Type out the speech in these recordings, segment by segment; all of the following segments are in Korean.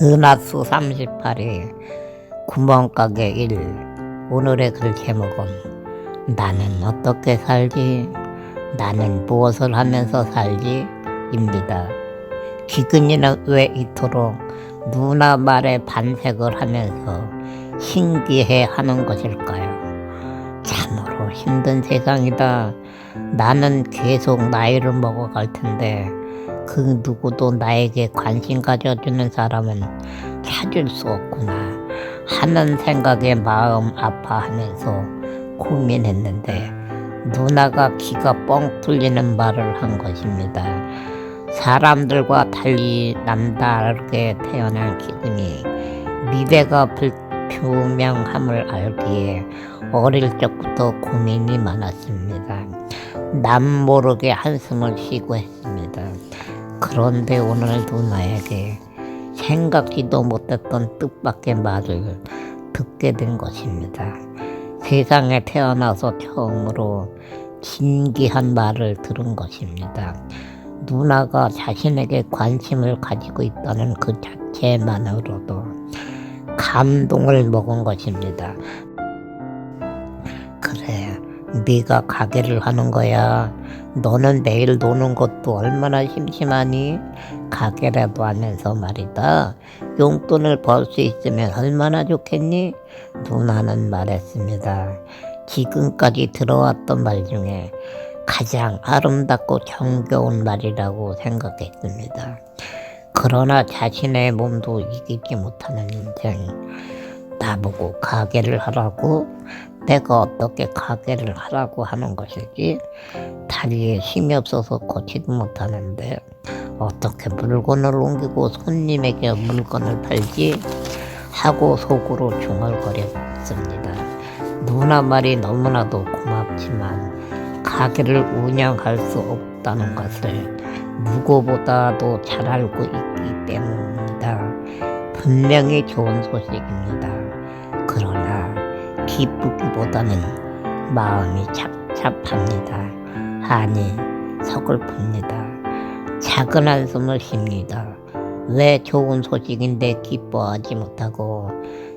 은하수 38일 구멍가게 1. 오늘의 글 제목은 나는 어떻게 살지? 나는 무엇을 하면서 살지? 입니다. 기근이는 왜 이토록 누나 말에 반색을 하면서 신기해 하는 것일까요? 참으로 힘든 세상이다. 나는 계속 나이를 먹어갈 텐데 그 누구도 나에게 관심 가져주는 사람은 찾을 수 없구나 하는 생각에 마음 아파하면서 고민했는데 누나가 기가 뻥 뚫리는 말을 한 것입니다. 사람들과 달리 남다르게 태어난 기분이 미래가 불투명함을 알기에 어릴 적부터 고민이 많았습니다. 남 모르게 한숨을 쉬고 했습니다. 그런데 오늘 누나에게 생각지도 못했던 뜻밖의 말을 듣게 된 것입니다. 세상에 태어나서 처음으로 진기한 말을 들은 것입니다. 누나가 자신에게 관심을 가지고 있다는 그 자체만으로도 감동을 먹은 것입니다. 그래, 네가 가게를 하는 거야. 너는 내일 노는 것도 얼마나 심심하니? 가게라도 하면서 말이다. 용돈을 벌 수 있으면 얼마나 좋겠니? 누나는 말했습니다. 지금까지 들어왔던 말 중에 가장 아름답고 정겨운 말이라고 생각했습니다. 그러나 자신의 몸도 이기지 못하는 인생. 나보고 가게를 하라고? 내가 어떻게 가게를 하라고 하는 것이지? 다리에 힘이 없어서 걷지도 못하는데 어떻게 물건을 옮기고 손님에게 물건을 팔지? 하고 속으로 중얼거렸습니다. 누나 말이 너무나도 고맙지만 가게를 운영할 수 없다는 것을 누구보다도 잘 알고 있기 때문입니다. 분명히 좋은 소식입니다. 그러나 기쁘기보다는 마음이 착잡합니다. 아니 서글픕니다. 작은 한숨을 쉽니다. 왜 좋은 소식인데 기뻐하지 못하고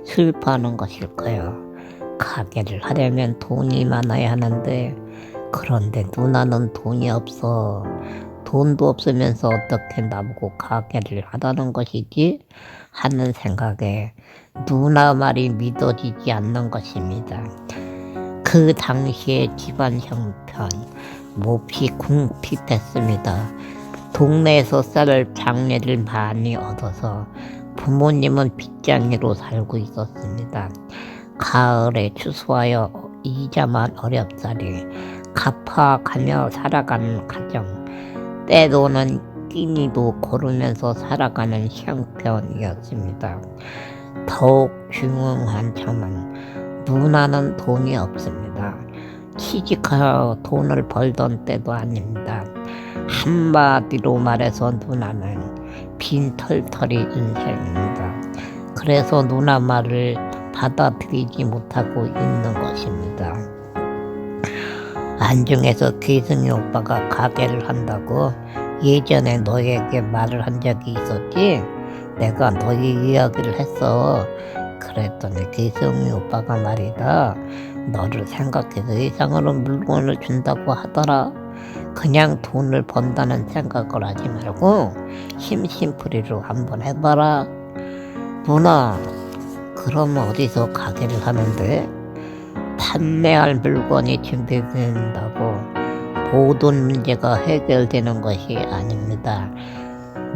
슬퍼하는 것일까요? 가게를 하려면 돈이 많아야 하는데 그런데 누나는 돈이 없어. 돈도 없으면서 어떻게 나보고 가게를 하라는 것이지? 하는 생각에 누나 말이 믿어지지 않는 것입니다. 그 당시의 집안 형편 몹시 궁핍했습니다. 동네에서 쌀 장례를 많이 얻어서 부모님은 빚쟁이로 살고 있었습니다. 가을에 추수하여 이자만 어렵사리 갚아가며 살아가는 가정, 때로는 끼니도 고르면서 살아가는 형편이었습니다. 더욱 중요한 점은 누나는 돈이 없습니다. 취직하여 돈을 벌던 때도 아닙니다. 한마디로 말해서 누나는 빈털터리 인생입니다. 그래서 누나 말을 받아들이지 못하고 있는 것입니다. 안중에서 기승이 오빠가 가게를 한다고 예전에 너에게 말을 한 적이 있었지? 내가 너희 이야기를 했어. 그랬더니 기승이 오빠가 말이다. 너를 생각해서 이상으로 물건을 준다고 하더라. 그냥 돈을 번다는 생각을 하지 말고 심심풀이로 한번 해봐라. 누나, 그럼 어디서 가게를 하는데? 판매할 물건이 준비된다고 모든 문제가 해결되는 것이 아닙니다.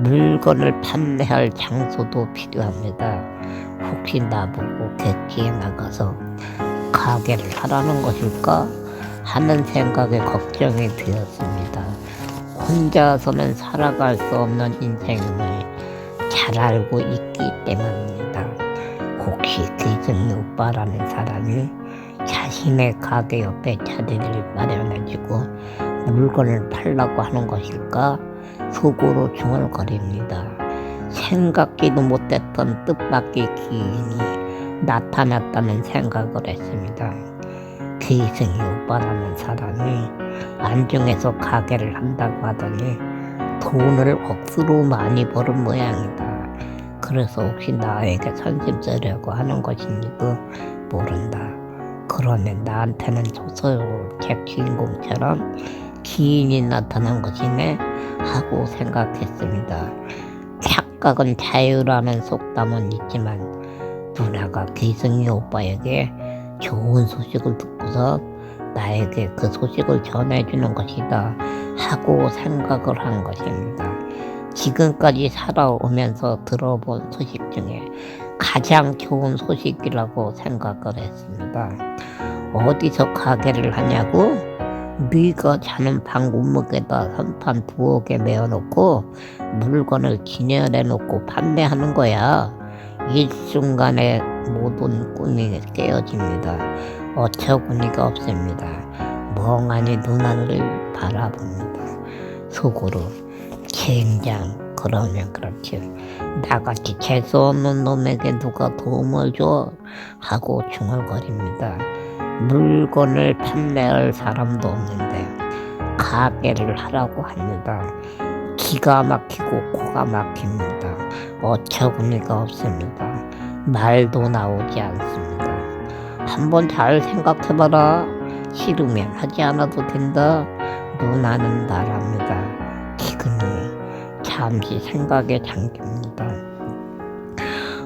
물건을 판매할 장소도 필요합니다. 혹시 나보고 객지에 나가서 가게를 하라는 것일까? 하는 생각에 걱정이 되었습니다. 혼자서는 살아갈 수 없는 인생을 잘 알고 있기 때문입니다. 혹시 기승이 오빠라는 사람이 자신의 가게 옆에 자리를 마련해주고 물건을 팔라고 하는 것일까? 속으로 중얼거립니다. 생각지도 못했던 뜻밖의 기인이 나타났다는 생각을 했습니다. 기승이 오빠라는 사람이 안중에서 가게를 한다고 하더니 돈을 억수로 많이 버는 모양이다. 그래서 혹시 나에게 선심 쓰려고 하는 것인지도 모른다. 그러면 나한테는 소설책 주인공처럼 기인이 나타난 것이네 하고 생각했습니다. 착각은 자유라는 속담은 있지만 누나가 기승이 오빠에게 좋은 소식을 듣고서 나에게 그 소식을 전해주는 것이다 하고 생각을 한 것입니다. 지금까지 살아오면서 들어본 소식 중에 가장 좋은 소식이라고 생각을 했습니다. 어디서 가게를 하냐고? 네가 자는 방 문목에다 선판 2억에 메어놓고 물건을 진열해놓고 판매하는 거야. 일순간에 모든 꿈이 깨어집니다. 어처구니가 없습니다. 멍하니 누나를 바라봅니다. 속으로 젠장, 그러면 그렇지. 나같이 재수없는 놈에게 누가 도움을 줘? 하고 중얼거립니다. 물건을 판매할 사람도 없는데 가게를 하라고 합니다. 기가 막히고 코가 막힙니다. 어처구니가 없습니다. 말도 나오지 않습니다. 한번 잘 생각해봐라. 싫으면 하지 않아도 된다. 누나는 말합니다. 기근이 잠시 생각에 잠깁니다.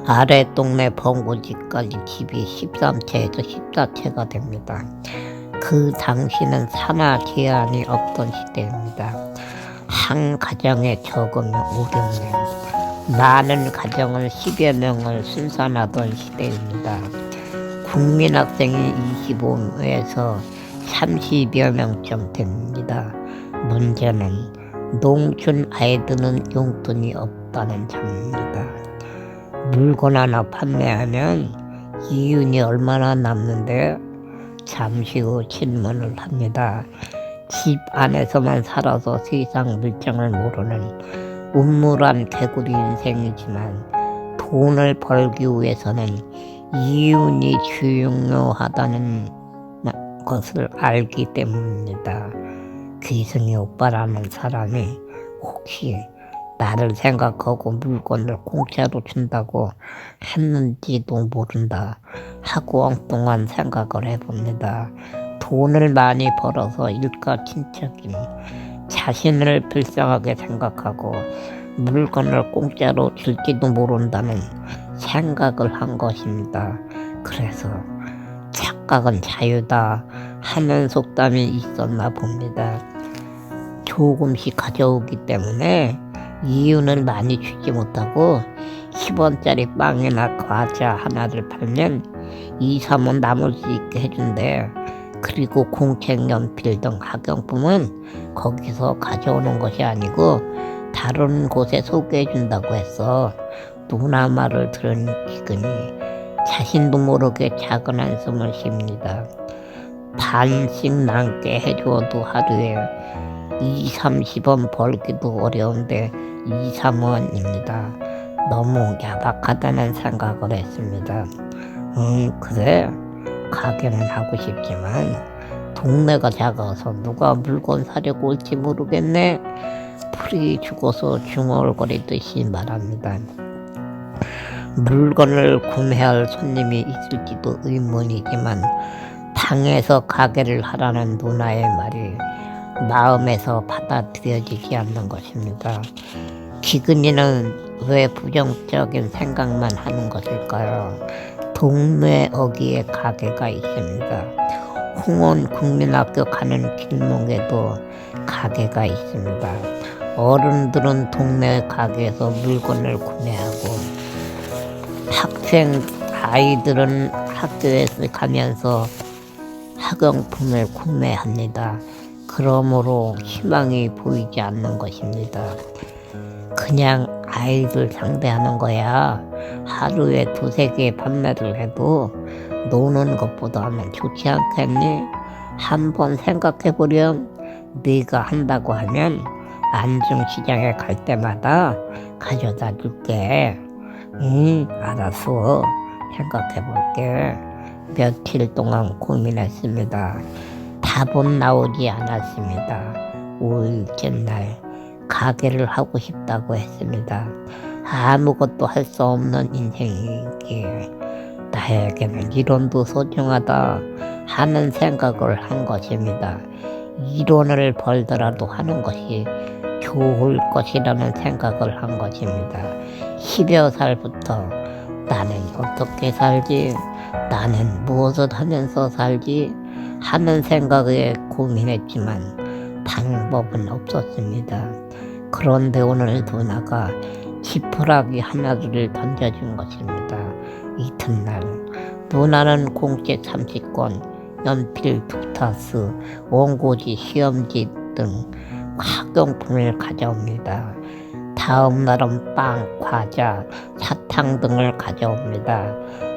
아래 동네 번고집까지 집이 13채에서 14채가 됩니다. 그 당시는 산하 제한이 없던 시대입니다. 한 가정에 적으면 5~6명, 많은 가정을 10여 명을 순산하던 시대입니다. 국민학생이 25에서 30여 명쯤 됩니다. 문제는 농촌 아이들은 용돈이 없다는 점입니다. 물건 하나 판매하면 이윤이 얼마나 남는데? 잠시 후 질문을 합니다. 집 안에서만 살아서 세상 물정을 모르는 우물한 개구리 인생이지만 돈을 벌기 위해서는 이윤이 중요하다는 것을 알기 때문입니다. 기승이 오빠라는 사람이 혹시 나를 생각하고 물건을 공짜로 준다고 했는지도 모른다 하고 엉뚱한 생각을 해봅니다. 돈을 많이 벌어서 일가 친척인 자신을 불쌍하게 생각하고 물건을 공짜로 줄지도 모른다는 생각을 한 것입니다. 그래서 착각은 자유다 하는 속담이 있었나 봅니다. 조금씩 가져오기 때문에 이윤을 많이 주지 못하고 10원짜리 빵이나 과자 하나를 팔면 2~3원 남을 수 있게 해준대. 그리고 공책, 연필 등 학용품은 거기서 가져오는 것이 아니고 다른 곳에 소개해준다고 했어. 누나 말을 들은 기근이 자신도 모르게 작은 한숨을 쉽니다. 반씩 남게 해줘도 하루에 20~30원 벌기도 어려운데 2~3원입니다. 너무 야박하다는 생각을 했습니다. 그래, 가게는 하고 싶지만 동네가 작아서 누가 물건 사려고 올지 모르겠네. 풀이 죽어서 중얼거리듯이 말합니다. 물건을 구매할 손님이 있을지도 의문이지만 방에서 가게를 하라는 누나의 말이 마음에서 받아들여지지 않는 것입니다. 기근이는 왜 부정적인 생각만 하는 것일까요? 동네 어귀에 가게가 있습니다. 홍원 국민학교 가는 길목에도 가게가 있습니다. 어른들은 동네 가게에서 물건을 구매하고 학생 아이들은 학교에서 가면서 학용품을 구매합니다. 그러므로 희망이 보이지 않는 것입니다. 그냥 아이들 상대하는 거야. 하루에 2~3개 판매를 해도 노는 것보다는 좋지 않겠니? 한번 생각해보렴. 네가 한다고 하면 안중시장에 갈 때마다 가져다 줄게. 알았어. 생각해볼게. 며칠 동안 고민했습니다. 답은 나오지 않았습니다. 5일째 날 가게를 하고 싶다고 했습니다. 아무것도 할 수 없는 인생이기에 나에게는 이론도 소중하다 하는 생각을 한 것입니다. 이론을 벌더라도 하는 것이 좋을 것이라는 생각을 한 것입니다. 10여 살부터 나는 어떻게 살지, 나는 무엇을 하면서 살지 하는 생각에 고민했지만 방법은 없었습니다. 그런데 오늘 누나가 지푸라기 하나를 던져준 것입니다. 이튿날 누나는 공채 30권, 연필 2타스, 원고지, 시험지 등 학용품을 가져옵니다. 다음 날은 빵, 과자, 사탕 등을 가져옵니다.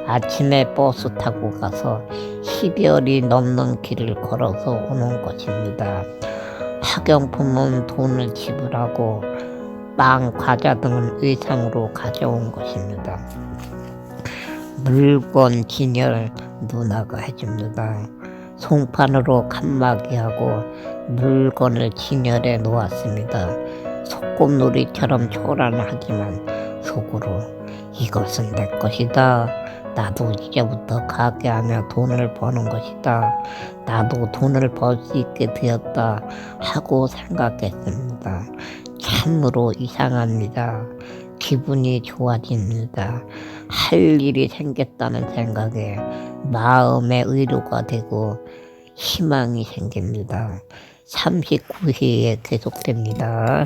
아침에 버스 타고 가서 10여리 넘는 길을 걸어서 오는 것입니다. 학용품은 돈을 지불하고 빵, 과자 등은 의상으로 가져온 것입니다. 물건 진열 누나가 해줍니다. 송판으로 칸막이하고 물건을 진열해 놓았습니다. 소꿉놀이처럼 초란하지만 속으로 이것은 내 것이다. 나도 이제부터 가게하며 돈을 버는 것이다. 나도 돈을 벌 수 있게 되었다 하고 생각했습니다. 참으로 이상합니다. 기분이 좋아집니다. 할 일이 생겼다는 생각에 마음의 의료가 되고 희망이 생깁니다. 39회에 계속됩니다.